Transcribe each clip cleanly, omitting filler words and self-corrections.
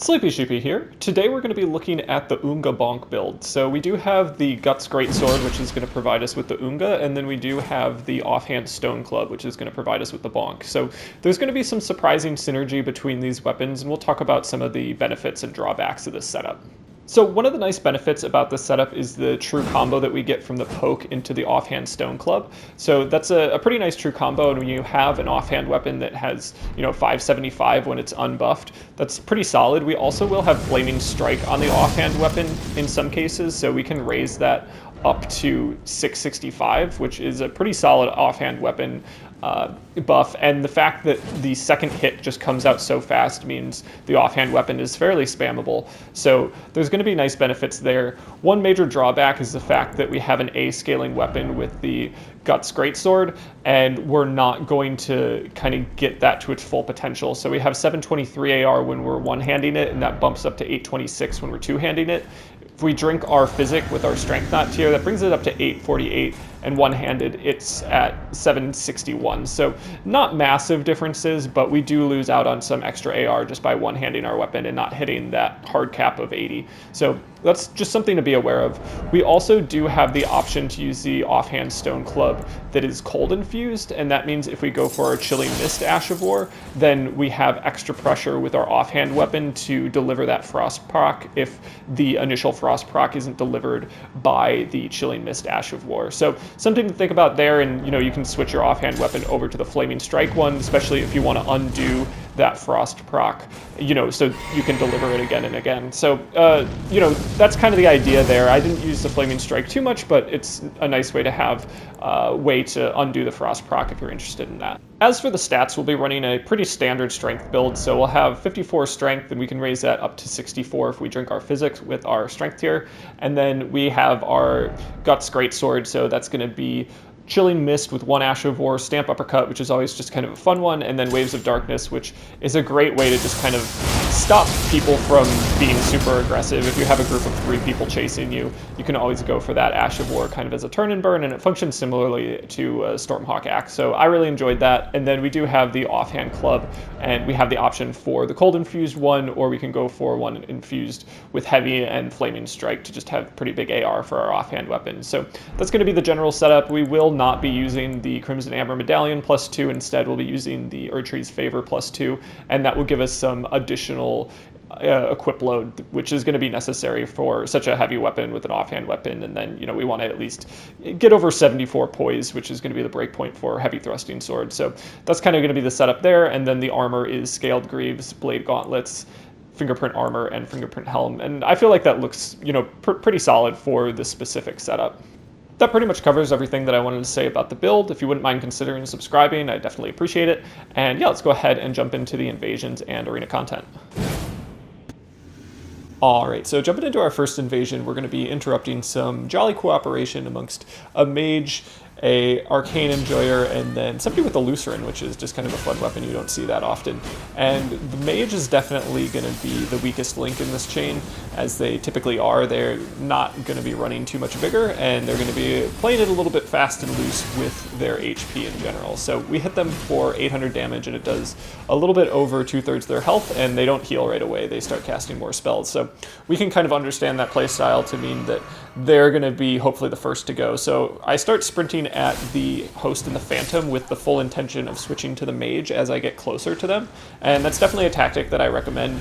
Sleepy Sheepy here. Today we're going to be looking at the Unga Bonk build. So we do have the Guts Greatsword, which is going to provide us with the Unga, and then we do have the Offhand Stone Club, which is going to provide us with the Bonk. So there's going to be some surprising synergy between these weapons, and we'll talk about some of the benefits and drawbacks of this setup. So one of the nice benefits about this setup is the true combo that we get from the poke into the offhand stone club. So that's a pretty nice true combo, and when you have an offhand weapon that has 575 when it's unbuffed, that's pretty solid. We also will have flaming strike on the offhand weapon in some cases, so we can raise that up to 665, which is a pretty solid offhand weapon buff, and the fact that the second hit just comes out so fast means the offhand weapon is fairly spammable. So there's going to be nice benefits there. One major drawback is the fact that we have an A scaling weapon with the Guts Greatsword, and we're not going to kind of get that to its full potential. So we have 723 AR when we're one-handing it, and that bumps up to 826 when we're two-handing it. If we drink our physic with our strength knot tier, that brings it up to 848, and one-handed it's at 761. So not massive differences, but we do lose out on some extra AR just by one-handing our weapon and not hitting that hard cap of 80. So that's just something to be aware of. We also do have the option to use the offhand stone club that is cold infused, and that means if we go for our chilling mist Ash of War, then we have extra pressure with our offhand weapon to deliver that frost proc if the initial frost proc isn't delivered by the chilling mist Ash of War. So something to think about there, and you can switch your offhand weapon over to the flaming strike one, especially if you want to undo that frost proc, so you can deliver it again and again. So, that's kind of the idea there. I didn't use the flaming strike too much, but it's a nice way to have a way to undo the frost proc if you're interested in that. As for the stats, we'll be running a pretty standard strength build, so we'll have 54 strength, and we can raise that up to 64 if we drink our physics with our strength tier. And then we have our Guts Greatsword, so that's going to be Chilling Mist with one Ash of War, Stamp Uppercut, which is always just kind of a fun one, and then Waves of Darkness, which is a great way to just kind of stop people from being super aggressive. If you have a group of 3 people chasing you, you can always go for that Ash of War kind of as a turn and burn, and it functions similarly to Stormhawk Axe. So I really enjoyed that. And then we do have the offhand club, and we have the option for the cold infused one, or we can go for one infused with heavy and flaming strike to just have pretty big AR for our offhand weapon. So that's going to be the general setup. We will not be using the Crimson Amber Medallion +2. Instead, we'll be using the Erdtree's Favor +2, and that will give us some additional equip load, which is going to be necessary for such a heavy weapon with an offhand weapon. And then, we want to at least get over 74 poise, which is going to be the breakpoint for heavy thrusting sword. So that's kind of going to be the setup there. And then the armor is Scaled Greaves, Blade Gauntlets, Fingerprint Armor, and Fingerprint Helm. And I feel like that looks, pretty solid for this specific setup. That pretty much covers everything that I wanted to say about the build. If you wouldn't mind considering subscribing, I'd definitely appreciate it. And yeah, let's go ahead and jump into the invasions and arena content. Alright, so jumping into our first invasion, we're going to be interrupting some jolly cooperation amongst a mage, a arcane enjoyer, and then somebody with a Lucerin, which is just kind of a fun weapon. You don't see that often. And the mage is definitely going to be the weakest link in this chain, as they typically are. They're not going to be running too much vigor, and they're going to be playing it a little bit fast and loose with their HP in general. So we hit them for 800 damage, and it does a little bit over 2/3 their health, and they don't heal right away. They start casting more spells. So we can kind of understand that playstyle to mean that they're going to be hopefully the first to go. So I start sprinting at the host and the phantom with the full intention of switching to the mage as I get closer to them, and that's definitely a tactic that I recommend.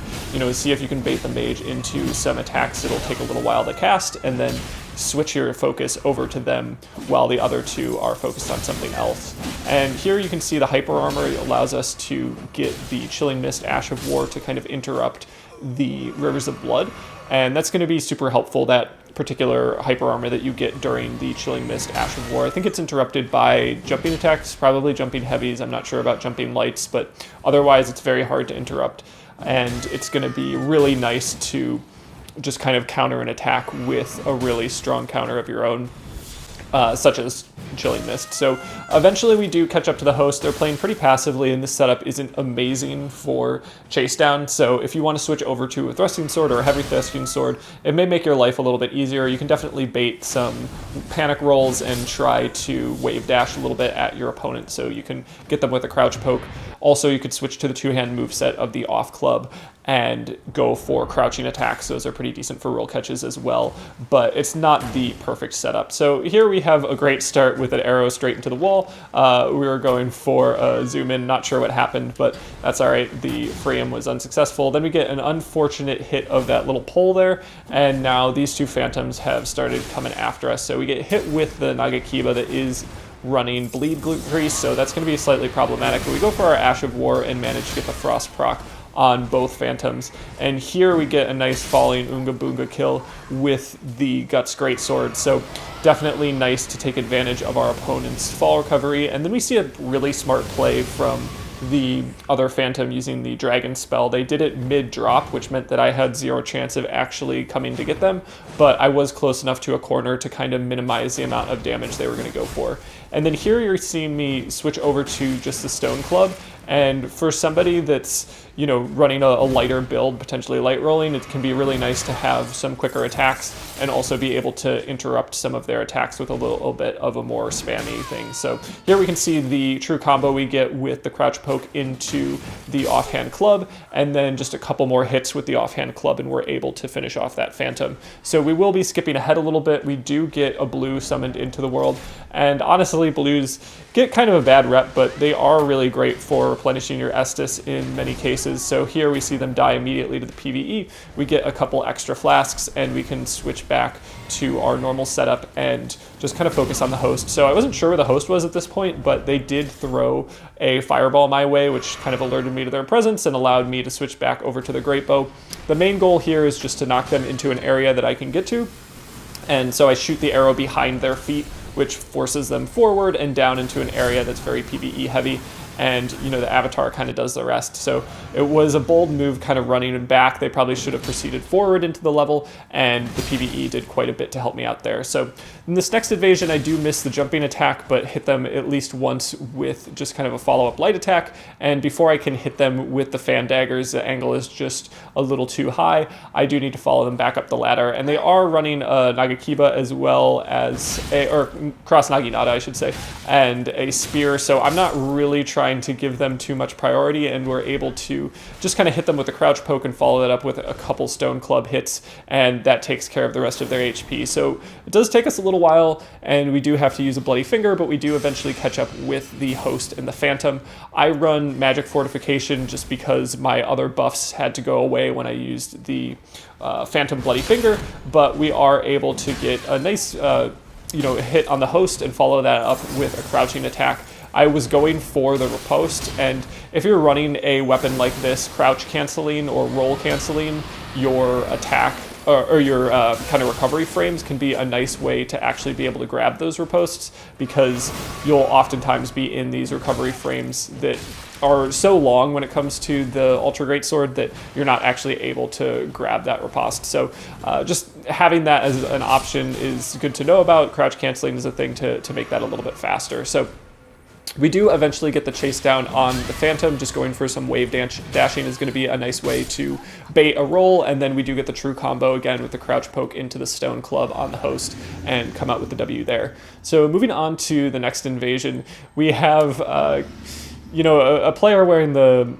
See if you can bait the mage into some attacks. It'll take a little while to cast, and then switch your focus over to them while the other two are focused on something else. And here you can see the hyper armor allows us to get the Chilling Mist Ash of War to kind of interrupt the Rivers of Blood, and that's going to be super helpful. That particular hyper armor that you get during the Chilling Mist Ash of War, I think it's interrupted by jumping attacks, probably jumping heavies. I'm not sure about jumping lights, but otherwise it's very hard to interrupt, and it's going to be really nice to just kind of counter an attack with a really strong counter of your own, such as Chilling Mist. So eventually we do catch up to the host. They're playing pretty passively, and this setup isn't amazing for chase down. So if you want to switch over to a thrusting sword or a heavy thrusting sword, it may make your life a little bit easier. You can definitely bait some panic rolls and try to wave dash a little bit at your opponent so you can get them with a crouch poke. Also, you could switch to the two-hand moveset of the off club and go for crouching attacks. Those are pretty decent for roll catches as well, but it's not the perfect setup. So here we have a great start with an arrow straight into the wall. We were going for a zoom in, not sure what happened, but that's all right. The frame was unsuccessful. Then we get an unfortunate hit of that little pole there, and now these two phantoms have started coming after us. So we get hit with the Nagakiba that is running bleed grease, so that's going to be slightly problematic, but we go for our Ash of War and manage to get the frost proc on both phantoms. And here we get a nice falling Oonga Boonga kill with the Guts Greatsword, so definitely nice to take advantage of our opponent's fall recovery. And then we see a really smart play from the other phantom using the dragon spell. They did it mid-drop, which meant that I had 0 chance of actually coming to get them, but I was close enough to a corner to kind of minimize the amount of damage they were going to go for. And then here you're seeing me switch over to just the stone club, and for somebody that's, you know, running a lighter build, potentially light rolling, it can be really nice to have some quicker attacks and also be able to interrupt some of their attacks with a little bit of a more spammy thing. So here we can see the true combo we get with the crouch poke into the offhand club, and then just a couple more hits with the offhand club, and we're able to finish off that phantom. So we will be skipping ahead a little bit. We do get a blue summoned into the world, and honestly, blues get kind of a bad rep, but they are really great for replenishing your Estus in many cases. So here we see them die immediately to the PvE. We get a couple extra flasks, and we can switch back to our normal setup and just kind of focus on the host. So I wasn't sure where the host was at this point, but they did throw a fireball my way, which kind of alerted me to their presence and allowed me to switch back over to the great bow. The main goal here is just to knock them into an area that I can get to, and so I shoot the arrow behind their feet, which forces them forward and down into an area that's very PvE heavy, and you know, the avatar kind of does the rest. So it was a bold move kind of running them back. They probably should have proceeded forward into the level, and the PvE did quite a bit to help me out there. So in this next invasion, I do miss the jumping attack, but hit them at least once with just kind of a follow-up light attack, and before I can hit them with the fan daggers, the angle is just a little too high. I do need to follow them back up the ladder, and they are running a Nagakiba as well as or cross Naginata, I should say, and a spear, so I'm not really trying to give them too much priority, and we're able to just kind of hit them with the crouch poke and follow that up with a couple stone club hits, and that takes care of the rest of their HP. So it does take us a little while, and we do have to use a bloody finger, but we do eventually catch up with the host and the phantom. I run magic fortification just because my other buffs had to go away when I used the phantom bloody finger, but we are able to get a nice hit on the host and follow that up with a crouching attack. I was going for the riposte, and if you're running a weapon like this, crouch canceling or roll canceling your attack or your kind of recovery frames can be a nice way to actually be able to grab those ripostes, because you'll oftentimes be in these recovery frames that are so long when it comes to the Ultra Greatsword that you're not actually able to grab that riposte. So just having that as an option is good to know about. Crouch canceling is a thing to make that a little bit faster. So we do eventually get the chase down on the phantom. Just going for some wave dashing is going to be a nice way to bait a roll, and then we do get the true combo again with the crouch poke into the stone club on the host and come out with the W there. So moving on to the next invasion, we have a player wearing the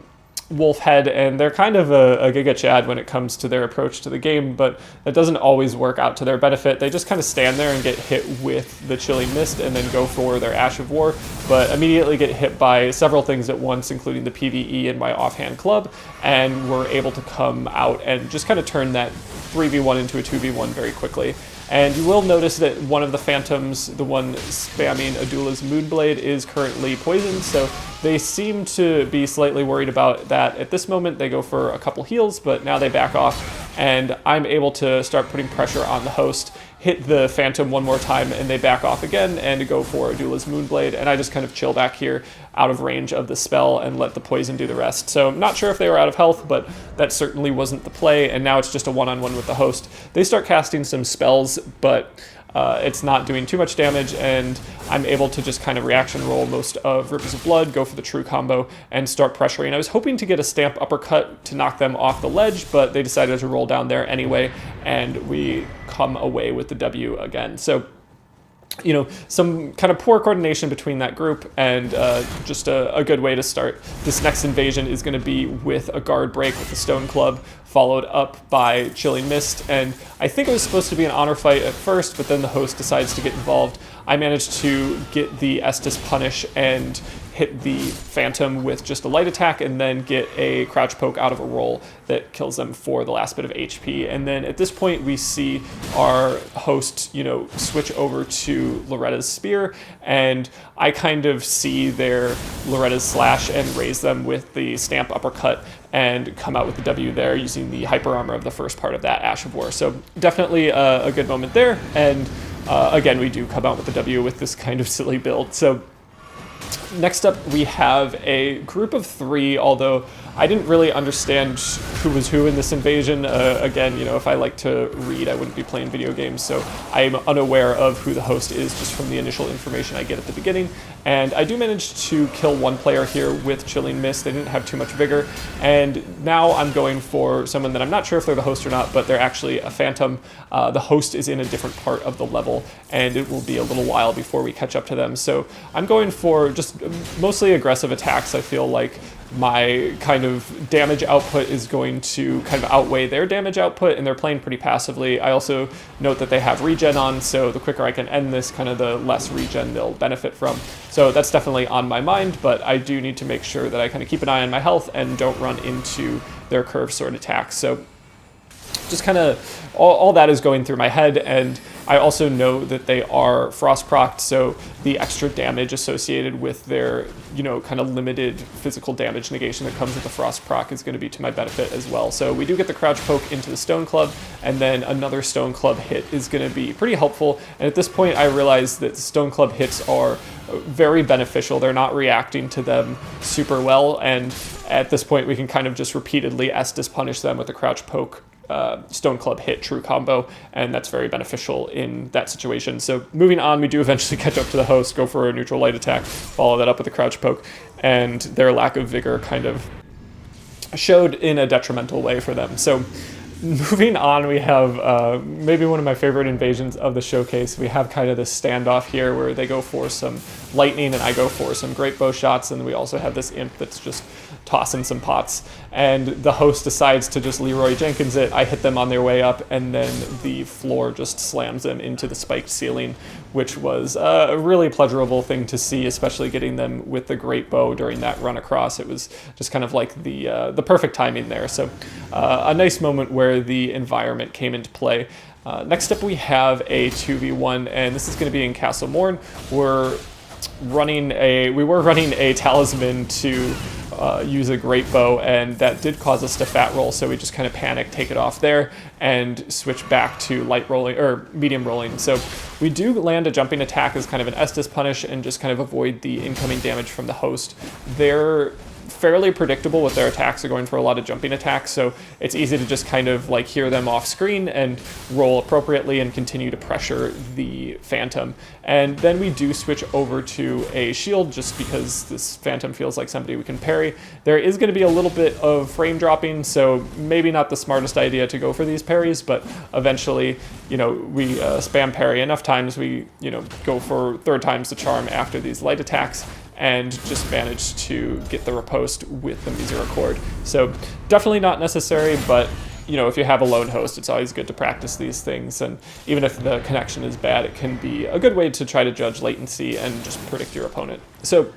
wolf head, and they're kind of a Giga Chad when it comes to their approach to the game, but that doesn't always work out to their benefit. They just kind of stand there and get hit with the Chilling Mist and then go for their Ash of War, but immediately get hit by several things at once, including the PvE and my offhand club, and we're able to come out and just kind of turn that 3v1 into a 2v1 very quickly. And you will notice that one of the phantoms, the one spamming Adula's Moonblade, is currently poisoned, so they seem to be slightly worried about that at this moment. They go for a couple heals, but now they back off, and I'm able to start putting pressure on the host, hit the phantom one more time, and they back off again and go for Adula's Moonblade, and I just kind of chill back here out of range of the spell and let the poison do the rest. So I'm not sure if they were out of health, but that certainly wasn't the play, and now it's just a one-on-one with the host. They start casting some spells, but it's not doing too much damage, and I'm able to just kind of reaction roll most of Rivers of Blood, go for the true combo, and start pressuring. I was hoping to get a stamp uppercut to knock them off the ledge, but they decided to roll down there anyway, and we come away with the W again. So some kind of poor coordination between that group, and just a good way to start. This next invasion is going to be with a guard break with the Stone Club, followed up by Chilling Mist, and I think it was supposed to be an honor fight at first, but then the host decides to get involved. I managed to get the Estus Punish and hit the Phantom with just a light attack, and then get a crouch poke out of a roll that kills them for the last bit of HP. And then at this point we see our host, switch over to Loretta's Spear, and I kind of see their Loretta's Slash and raise them with the Stamp Uppercut and come out with the W there using the Hyper Armor of the first part of that Ash of War. So definitely a good moment there, and again, we do come out with the W with this kind of silly build. So next up, we have a group of 3, although I didn't really understand who was who in this invasion. Again, if I like to read, I wouldn't be playing video games, so I'm unaware of who the host is just from the initial information I get at the beginning. And I do manage to kill one player here with Chilling Mist. They didn't have too much vigor, and now I'm going for someone that I'm not sure if they're the host or not, but they're actually a Phantom. The host is in a different part of the level, and it will be a little while before we catch up to them. So I'm going for just mostly aggressive attacks. I feel like my kind of damage output is going to kind of outweigh their damage output, and they're playing pretty passively. I also note that they have regen on, so the quicker I can end this, kind of the less regen they'll benefit from. So that's definitely on my mind, but I do need to make sure that I kind of keep an eye on my health and don't run into their curved sword attacks. So just kind of all that is going through my head, and I also know that they are frost procced, so the extra damage associated with their, kind of limited physical damage negation that comes with the frost proc is going to be to my benefit as well. So we do get the crouch poke into the Stone Club, and then another Stone Club hit is going to be pretty helpful. And at this point, I realize that the Stone Club hits are very beneficial. They're not reacting to them super well, and at this point, we can kind of just repeatedly Estus punish them with the crouch poke Stone Club hit true combo, and that's very beneficial in that situation. So moving on, we do eventually catch up to the host, go for a neutral light attack, follow that up with a crouch poke, and their lack of vigor kind of showed in a detrimental way for them. So moving on, we have maybe one of my favorite invasions of the showcase. We have kind of this standoff here where they go for some lightning and I go for some great bow shots, and we also have this imp that's just tossing some pots, and the host decides to just Leroy Jenkins it. I hit them on their way up, and then the floor just slams them into the spiked ceiling, which was a really pleasurable thing to see, especially getting them with the great bow during that run across. It was just kind of like the perfect timing there. So a nice moment where the environment came into play. Next up, we have a 2v1, and this is going to be in Castle Morn. We were running a talisman to use a great bow, and that did cause us to fat roll, so we just kind of panic, take it off there, and switch back to light rolling or medium rolling. So we do land a jumping attack as kind of an Estus punish and just kind of avoid the incoming damage from the host. They're fairly predictable with their attacks. They're going for a lot of jumping attacks, so it's easy to just kind of like hear them off screen and roll appropriately and continue to pressure the Phantom. And then we do switch over to a shield just because this Phantom feels like somebody we can parry. There is going to be a little bit of frame dropping, so maybe not the smartest idea to go for these parries, but eventually, we spam parry enough times, we, go for third time's the charm after these light attacks, and just managed to get the riposte with the Misericord. So definitely not necessary, but if you have a lone host, it's always good to practice these things, and even if the connection is bad, it can be a good way to try to judge latency and just predict your opponent. So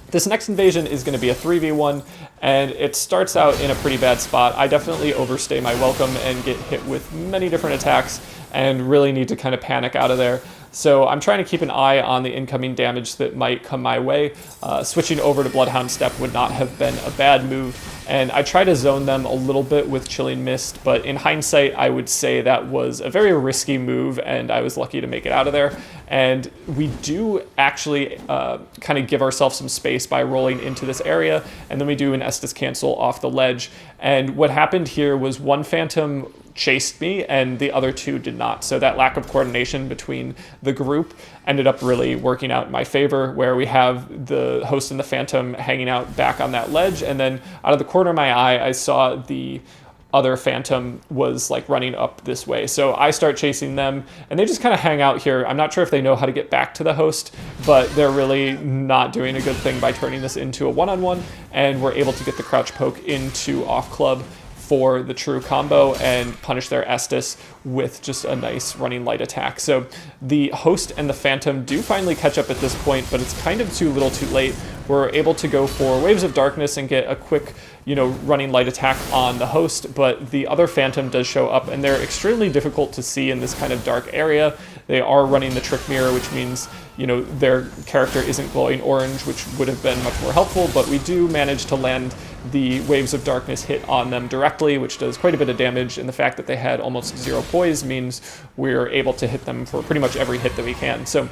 this next invasion is going to be a 3v1, and it starts out in a pretty bad spot. I definitely overstay my welcome and get hit with many different attacks and really need to kind of panic out of there. So I'm trying to keep an eye on the incoming damage that might come my way. Switching over to Bloodhound Step would not have been a bad move, and I try to zone them a little bit with Chilling Mist, but in hindsight, I would say that was a very risky move, and I was lucky to make it out of there. And we do actually kind of give ourselves some space by rolling into this area, and then we do an Estus cancel off the ledge. And what happened here was one Phantom chased me and the other two did not. So that lack of coordination between the group ended up really working out in my favor, where we have the host and the Phantom hanging out back on that ledge, and then out of the corner of my eye, I saw the other Phantom was like running up this way. So I start chasing them, and they just kind of hang out here. I'm not sure if they know how to get back to the host, but they're really not doing a good thing by turning this into a one-on-one, and we're able to get the crouch poke into off club for the true combo and punish their Estus with just a nice running light attack. So the host and the Phantom do finally catch up at this point, but it's kind of too little too late. We're able to go for Waves of Darkness and get a quick, running light attack on the host, but the other Phantom does show up, and they're extremely difficult to see in this kind of dark area. They are running the Trick Mirror, which means, their character isn't glowing orange, which would have been much more helpful, but we do manage to land the Waves of Darkness hit on them directly, which does quite a bit of damage, and the fact that they had almost 0 poise means we're able to hit them for pretty much every hit that we can. So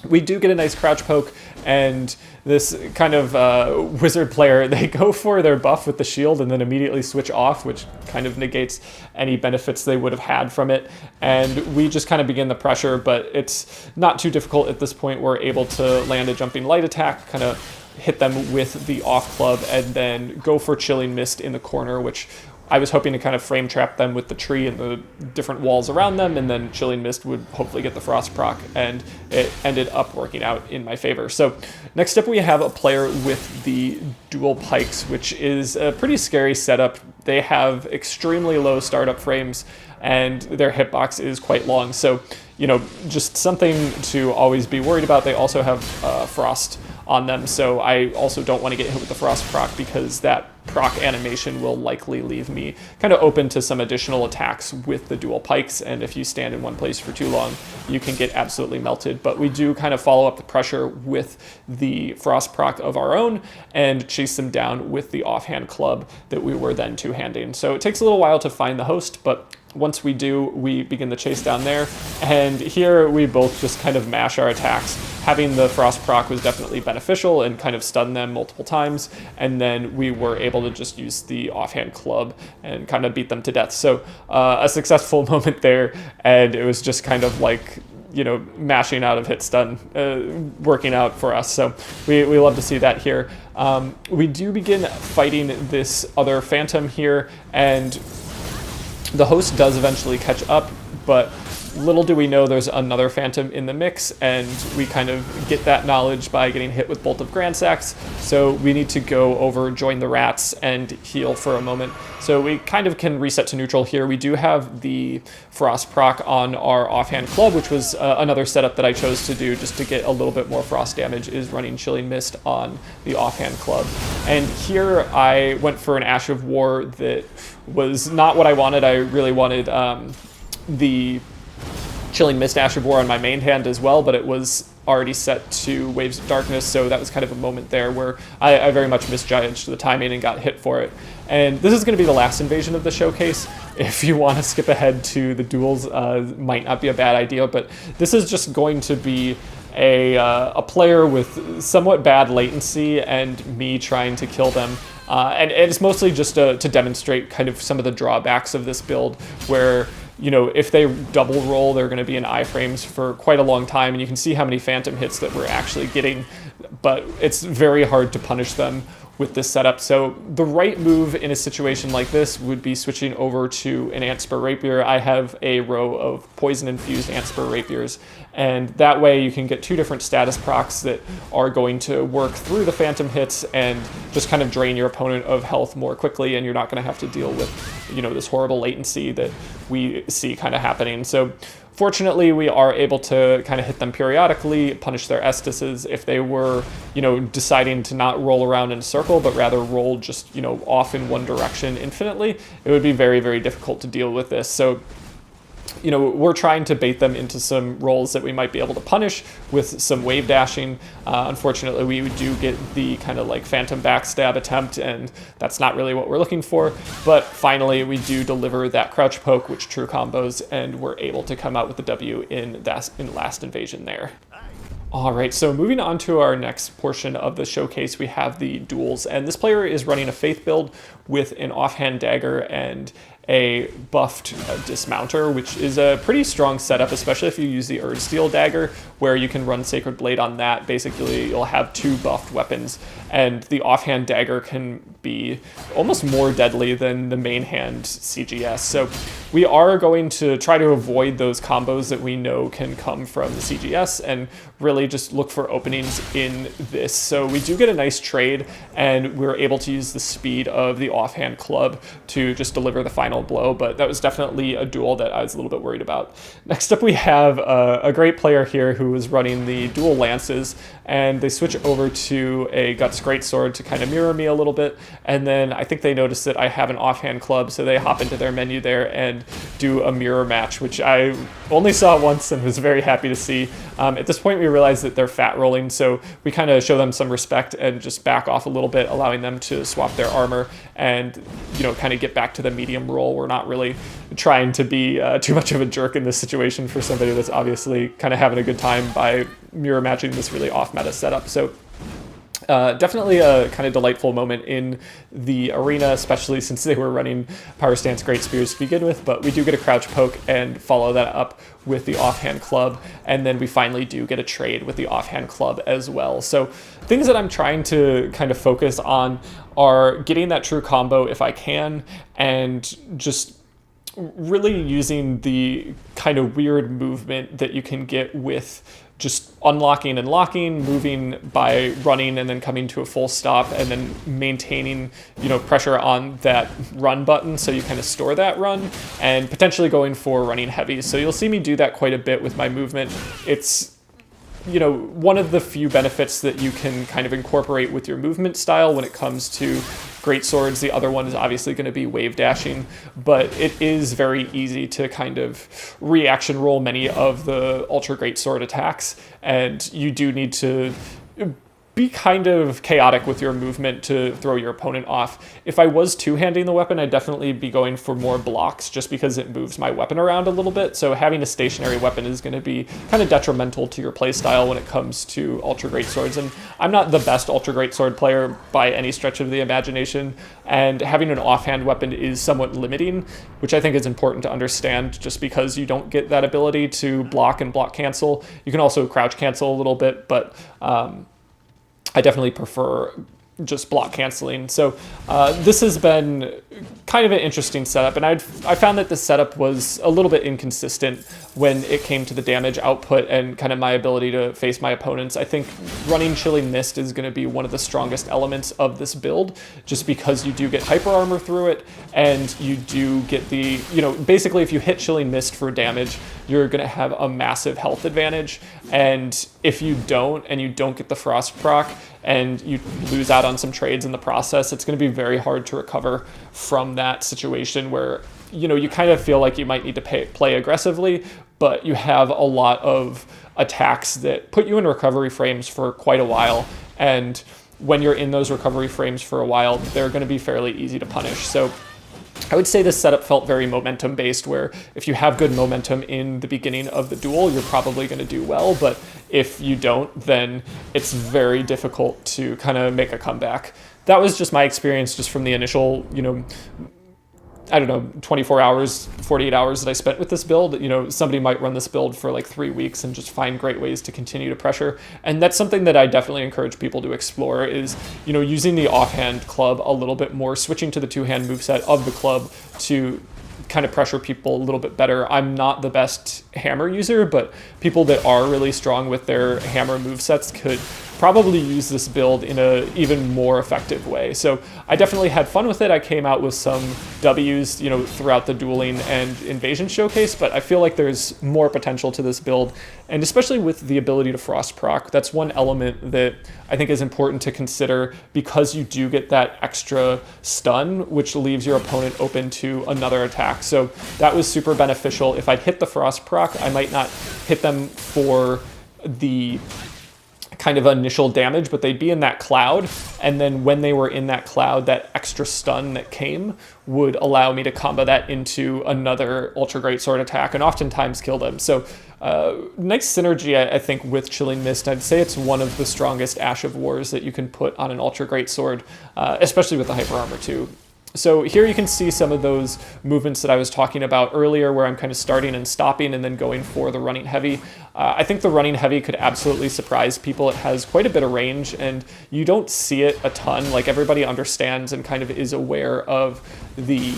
we do get a nice crouch poke, and this kind of wizard player, they go for their buff with the shield and then immediately switch off, which kind of negates any benefits they would have had from it. And we just kind of begin the pressure, but it's not too difficult at this point. We're able to land a jumping light attack, kind of hit them with the off club, and then go for Chilling Mist in the corner, which I was hoping to kind of frame trap them with the tree and the different walls around them, and then Chilling Mist would hopefully get the frost proc, and it ended up working out in my favor. So next up we have a player with the dual pikes, which is a pretty scary setup. They have extremely low startup frames, and their hitbox is quite long. So, just something to always be worried about. They also have frost on them, so I also don't want to get hit with the frost proc, because that proc animation will likely leave me kind of open to some additional attacks with the dual pikes, and if you stand in one place for too long, you can get absolutely melted. But we do kind of follow up the pressure with the frost proc of our own and chase them down with the offhand club that we were then two-handing. So it takes a little while to find the host, but once we do, we begin the chase down there, and here we both just kind of mash our attacks. Having the frost proc was definitely beneficial and kind of stunned them multiple times, and then we were able to just use the offhand club and kind of beat them to death. So a successful moment there, and it was just kind of like, mashing out of hit stun working out for us. So we love to see that here. We do begin fighting this other Phantom here, and the host does eventually catch up, but little do we know there's another Phantom in the mix, and we kind of get that knowledge by getting hit with Bolt of Gransax. So we need to go over, join the rats, and heal for a moment. So we kind of can reset to neutral here. We do have the frost proc on our offhand club, which was another setup that I chose to do just to get a little bit more frost damage, is running Chilling Mist on the offhand club. And here I went for an Ash of War that was not what I wanted. I really wanted the Chilling Mist Ash of War on my main hand as well, but it was already set to Waves of Darkness, so that was kind of a moment there where I very much misjudged the timing and got hit for it. And this is going to be the last invasion of the showcase. If you want to skip ahead to the duels, might not be a bad idea, but this is just going to be a player with somewhat bad latency and me trying to kill them. And it's mostly just to demonstrate kind of some of the drawbacks of this build, where if they double roll, they're going to be in iframes for quite a long time, and you can see how many Phantom hits that we're actually getting, but it's very hard to punish them with this setup. So the right move in a situation like this would be switching over to an Antspur Rapier. I have a row of poison-infused Antspur Rapiers, and that way you can get 2 different status procs that are going to work through the Phantom hits and just kind of drain your opponent of health more quickly, and you're not going to have to deal with, this horrible latency that we see kind of happening. So fortunately, we are able to kind of hit them periodically, punish their Estuses. If they were, deciding to not roll around in a circle, but rather roll just, off in one direction infinitely, it would be very, very difficult to deal with this. So, we're trying to bait them into some rolls that we might be able to punish with some wave dashing. Unfortunately, we do get the kind of like Phantom backstab attempt, and that's not really what we're looking for. But finally, we do deliver that crouch poke, which true combos, and we're able to come out with the W in last invasion there. All right, so moving on to our next portion of the showcase, we have the duels, and this player is running a faith build with an offhand dagger and a buffed dismounter, which is a pretty strong setup, especially if you use the Erd Steel dagger, where you can run Sacred Blade on that. Basically, you'll have 2 buffed weapons, and the offhand dagger can be almost more deadly than the main hand CGS. So we are going to try to avoid those combos that we know can come from the CGS and really just look for openings in this. So we do get a nice trade, and we're able to use the speed of the offhand club to just deliver the final blow, but that was definitely a duel that I was a little bit worried about. Next up, we have a great player here who is running the dual lances, and they switch over to a Guts Greatsword to kind of mirror me a little bit, and then I think they notice that I have an offhand club, so they hop into their menu there and do a mirror match, which I only saw once and was very happy to see. At this point, we realize that they're fat rolling, so we kind of show them some respect and just back off a little bit, allowing them to swap their armor and, you know, kind of get back to the medium roll. We're not really trying to be too much of a jerk in this situation for somebody that's obviously kind of having a good time by mirror matching this really off-meta setup. So definitely a kind of delightful moment in the arena, especially since they were running Power Stance Great Spears to begin with, but we do get a crouch poke and follow that up with the offhand club, and then we finally do get a trade with the offhand club as well. So things that I'm trying to kind of focus on are getting that true combo if I can, and just really using the kind of weird movement that you can get with just unlocking and locking, moving by running and then coming to a full stop, and then maintaining, you know, pressure on that run button so you kind of store that run, and potentially going for running heavy. So you'll see me do that quite a bit with my movement. It's, you know, one of the few benefits that you can kind of incorporate with your movement style when it comes to great swords. The other one is obviously going to be wave dashing, but it is very easy to kind of reaction roll many of the ultra great sword attacks, and you do need to be kind of chaotic with your movement to throw your opponent off. If I was two-handing the weapon, I'd definitely be going for more blocks just because it moves my weapon around a little bit. So having a stationary weapon is going to be kind of detrimental to your playstyle when it comes to ultra great swords. And I'm not the best ultra great sword player by any stretch of the imagination, and having an offhand weapon is somewhat limiting, which I think is important to understand just because you don't get that ability to block and block cancel. You can also crouch cancel a little bit, but I definitely prefer just block canceling. So this has been kind of an interesting setup, and I found that the setup was a little bit inconsistent when it came to the damage output and kind of my ability to face my opponents. I think running Chilling Mist is going to be one of the strongest elements of this build, just because you do get hyper armor through it, and you do get the, you know, basically if you hit Chilling Mist for damage, you're going to have a massive health advantage, and if you don't, and you don't get the Frost proc, and you lose out on some trades in the process, it's going to be very hard to recover from that situation where, you know, you kind of feel like you might need to play aggressively, but you have a lot of attacks that put you in recovery frames for quite a while, and when you're in those recovery frames for a while, they're going to be fairly easy to punish. So I would say this setup felt very momentum based, where if you have good momentum in the beginning of the duel, you're probably going to do well, but if you don't, then it's very difficult to kind of make a comeback. That was just my experience just from the initial, you know, I don't know, 24 hours, 48 hours that I spent with this build. You know, somebody might run this build for like 3 weeks and just find great ways to continue to pressure. And that's something that I definitely encourage people to explore is, you know, using the offhand club a little bit more, switching to the two-hand moveset of the club to kind of pressure people a little bit better. I'm not the best hammer user, but people that are really strong with their hammer movesets could probably use this build in a even more effective way. So I definitely had fun with it. I came out with some W's, you know, throughout the dueling and invasion showcase, but I feel like there's more potential to this build, and especially with the ability to frost proc, that's one element that I think is important to consider, because you do get that extra stun, which leaves your opponent open to another attack. So that was super beneficial. If I'd hit the frost proc, I might not hit them for the kind of initial damage, but they'd be in that cloud, and then when they were in that cloud, that extra stun that came would allow me to combo that into another Ultra Greatsword attack, and oftentimes kill them. So nice synergy, I think, with Chilling Mist. I'd say it's one of the strongest Ash of Wars that you can put on an Ultra Greatsword, especially with the Hyper Armor too. So here you can see some of those movements that I was talking about earlier, where I'm kind of starting and stopping and then going for the running heavy. I think the running heavy could absolutely surprise people. It has quite a bit of range, and you don't see it a ton. Like, everybody understands and kind of is aware of the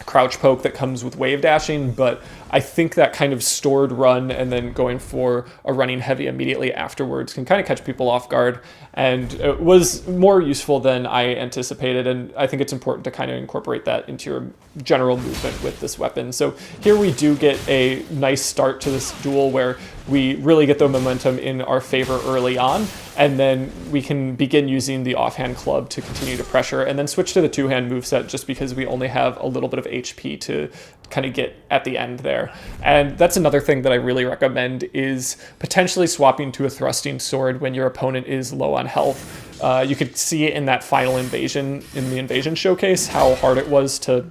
crouch poke that comes with wave dashing, but I think that kind of stored run and then going for a running heavy immediately afterwards can kind of catch people off guard, and it was more useful than I anticipated, and I think it's important to kind of incorporate that into your general movement with this weapon. So here we do get a nice start to this duel where we really get the momentum in our favor early on, and then we can begin using the offhand club to continue to pressure, and then switch to the two-hand moveset just because we only have a little bit of HP to kind of get at the end there. And that's another thing that I really recommend, is potentially swapping to a thrusting sword when your opponent is low on health. You could see it in that final invasion, in the invasion showcase, how hard it was to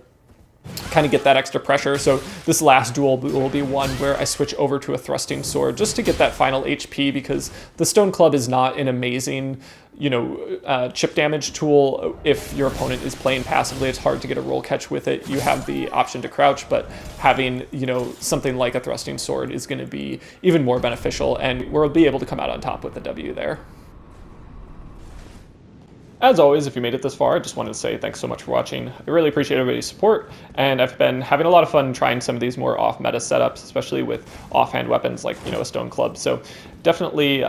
kind of get that extra pressure. So this last duel will be one where I switch over to a thrusting sword just to get that final HP, because the Stone Club is not an amazing, chip damage tool. If your opponent is playing passively, it's hard to get a roll catch with it. You have the option to crouch, but having, something like a thrusting sword is going to be even more beneficial, and we'll be able to come out on top with the W there. As always, if you made it this far, I just wanted to say thanks so much for watching. I really appreciate everybody's support, and I've been having a lot of fun trying some of these more off-meta setups, especially with offhand weapons like, a Stone Club. So definitely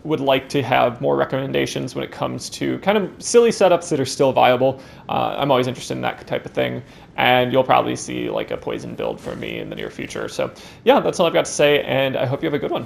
would like to have more recommendations when it comes to kind of silly setups that are still viable. I'm always interested in that type of thing, and you'll probably see like a poison build from me in the near future. So yeah, that's all I've got to say, and I hope you have a good one.